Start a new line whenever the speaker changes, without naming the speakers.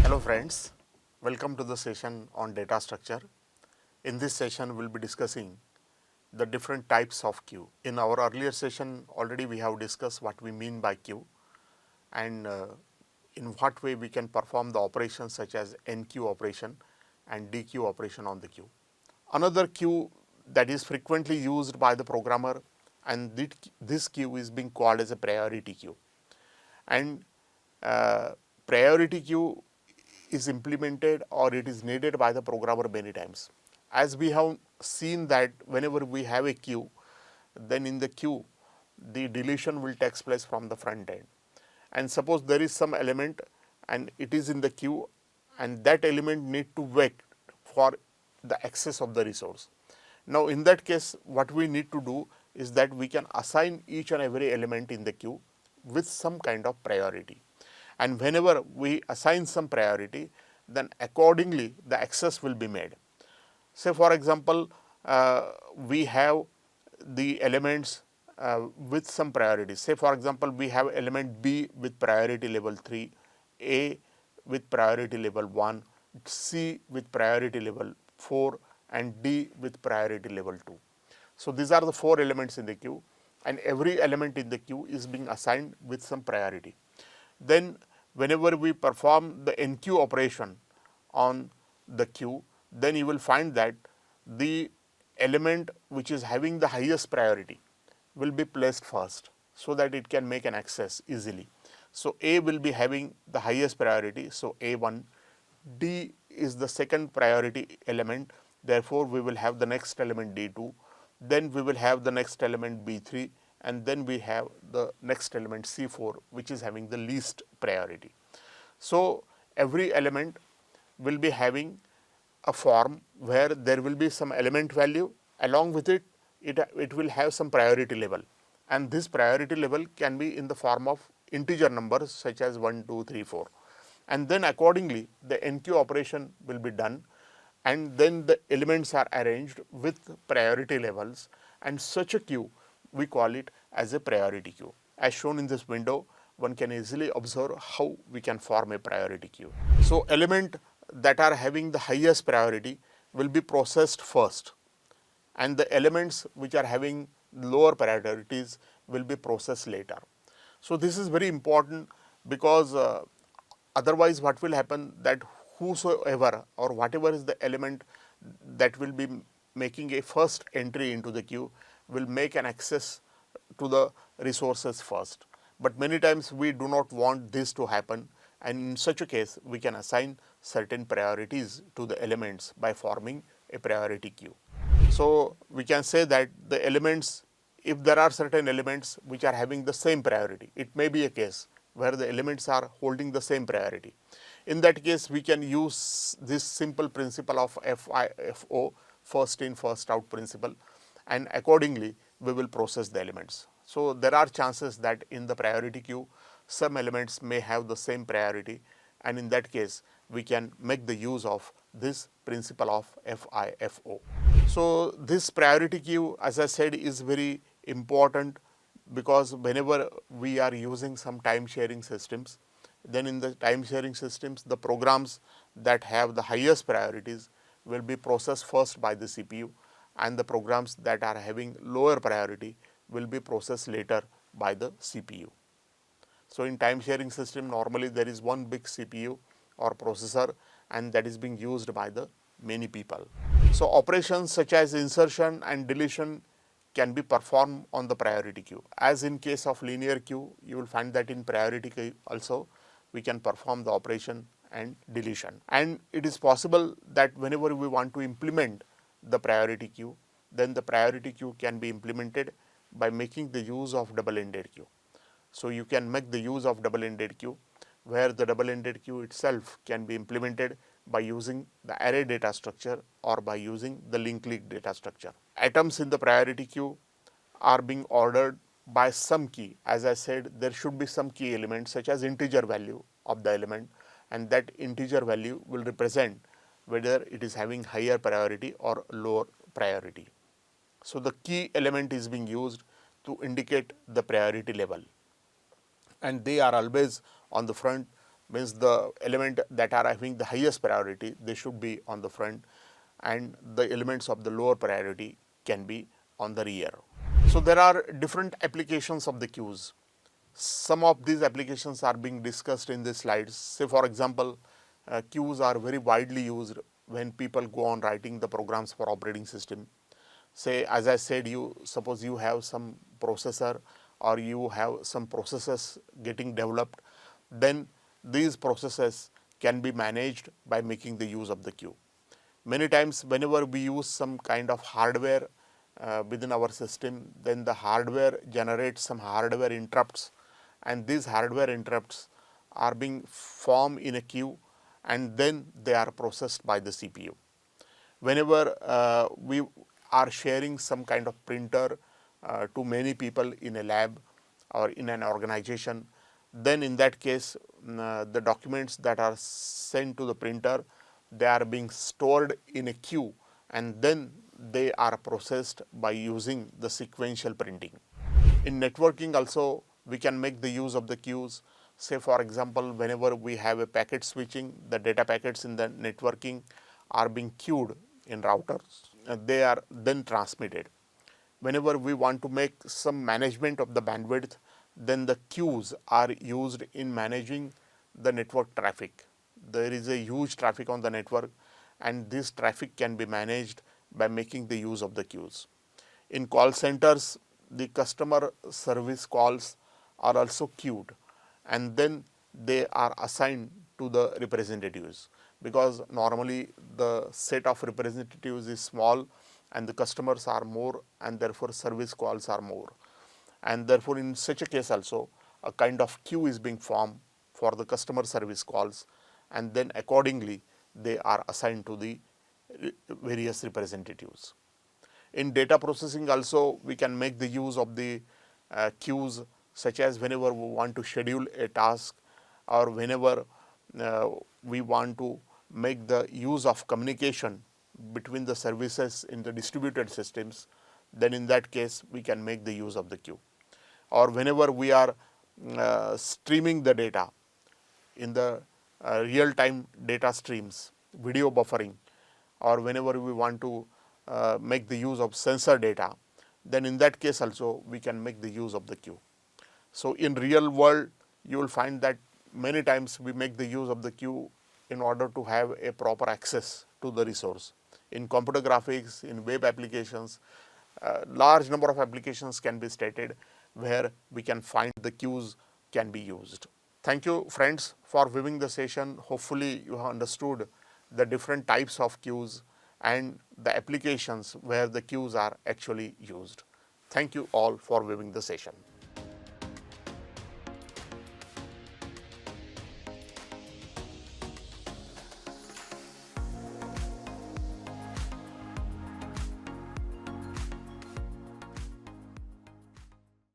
Hello friends, welcome to the session on data structure. In this session we will be discussing the different types of queue. In our earlier session already we have discussed what we mean by queue and in what way we can perform the operations such as NQ operation and DQ operation on the queue. Another queue that is frequently used by the programmer, and this queue is being called as a priority queue. And priority queue is implemented or it is needed by the programmer many times. As we have seen that whenever we have a queue, then in the queue the deletion will take place from the front end. And suppose there is some element and it is in the queue and that element need to wait for the access of the resource. Now in that case what we need to do is that we can assign each and every element in the queue with some kind of priority. And whenever we assign some priority, then accordingly the access will be made. Say for example, we have the elements with some priority. Say for example, we have element B with priority level 3, A with priority level 1, C with priority level 4 and D with priority level 2. So these are the 4 elements in the queue and every element in the queue is being assigned with some priority. Then whenever we perform the NQ operation on the queue, then you will find that the element which is having the highest priority will be placed first so that it can make an access easily. So A will be having the highest priority, so A1, D is the second priority element, therefore we will have the next element D2, then we will have the next element B3 and then we have the next element C4 which is having the least priority. So every element will be having a form where there will be some element value, along with it, it will have some priority level, and this priority level can be in the form of integer numbers such as 1, 2, 3, 4, and then accordingly the NQ operation will be done and then the elements are arranged with priority levels, and such a queue we call it as a priority queue. As shown in this window, one can easily observe how we can form a priority queue. So element that are having the highest priority will be processed first and the elements which are having lower priorities will be processed later. So this is very important because otherwise what will happen that whosoever or whatever is the element that will be making a first entry into the queue will make an access to the resources first. But many times we do not want this to happen, and in such a case we can assign certain priorities to the elements by forming a priority queue. So we can say that the elements, if there are certain elements which are having the same priority, it may be a case where the elements are holding the same priority. In that case we can use this simple principle of FIFO, first in first out principle, and accordingly we will process the elements. So there are chances that in the priority queue some elements may have the same priority, and in that case we can make the use of this principle of FIFO. So this priority queue, as I said, is very important because whenever we are using some time sharing systems, then in the time sharing systems the programs that have the highest priorities will be processed first by the CPU, and the programs that are having lower priority will be processed later by the CPU. So in time sharing system normally there is one big CPU or processor and that is being used by the many people. So operations such as insertion and deletion can be performed on the priority queue. As in case of linear queue, you will find that in priority queue also we can perform the operation and deletion. And it is possible that whenever we want to implement the priority queue, then the priority queue can be implemented by making the use of double-ended queue. So you can make the use of double-ended queue, where the double-ended queue itself can be implemented by using the array data structure or by using the linked list data structure. Items in the priority queue are being ordered by some key. As I said, there should be some key element such as integer value of the element, and that integer value will represent whether it is having higher priority or lower priority. So the key element is being used to indicate the priority level, and they are always on the front means the element that are having the highest priority, they should be on the front, and the elements of the lower priority can be on the rear. So there are different applications of the queues. Some of these applications are being discussed in the slides. Say for example, queues are very widely used when people go on writing the programs for operating system. Say, as I said, suppose you have some processor or you have some processes getting developed, then these processes can be managed by making the use of the queue. Many times whenever we use some kind of hardware within our system, then the hardware generates some hardware interrupts, and these hardware interrupts are being formed in a queue, and then they are processed by the CPU. Whenever we are sharing some kind of printer to many people in a lab or in an organization, then in that case the documents that are sent to the printer, they are being stored in a queue, and then they are processed by using the sequential printing. In networking also, we can make the use of the queues. Say for example, whenever we have a packet switching, the data packets in the networking are being queued in routers. They are then transmitted. Whenever we want to make some management of the bandwidth, then the queues are used in managing the network traffic. There is a huge traffic on the network, and this traffic can be managed by making the use of the queues. In call centers, the customer service calls are also queued, and then they are assigned to the representatives, because normally the set of representatives is small and the customers are more, and therefore service calls are more. And therefore in such a case also a kind of queue is being formed for the customer service calls, and then accordingly they are assigned to the various representatives. In data processing also, we can make the use of the queues, such as whenever we want to schedule a task, or whenever we want to make the use of communication between the services in the distributed systems, then in that case we can make the use of the queue. Or whenever we are streaming the data in the real-time data streams, video buffering, or whenever we want to make the use of sensor data, then in that case also we can make the use of the queue. So in real world, you will find that many times we make the use of the queue in order to have a proper access to the resource. In computer graphics, in web applications, large number of applications can be stated where we can find the queues can be used. Thank you friends for viewing the session. Hopefully you have understood the different types of queues and the applications where the queues are actually used. Thank you all for viewing the session.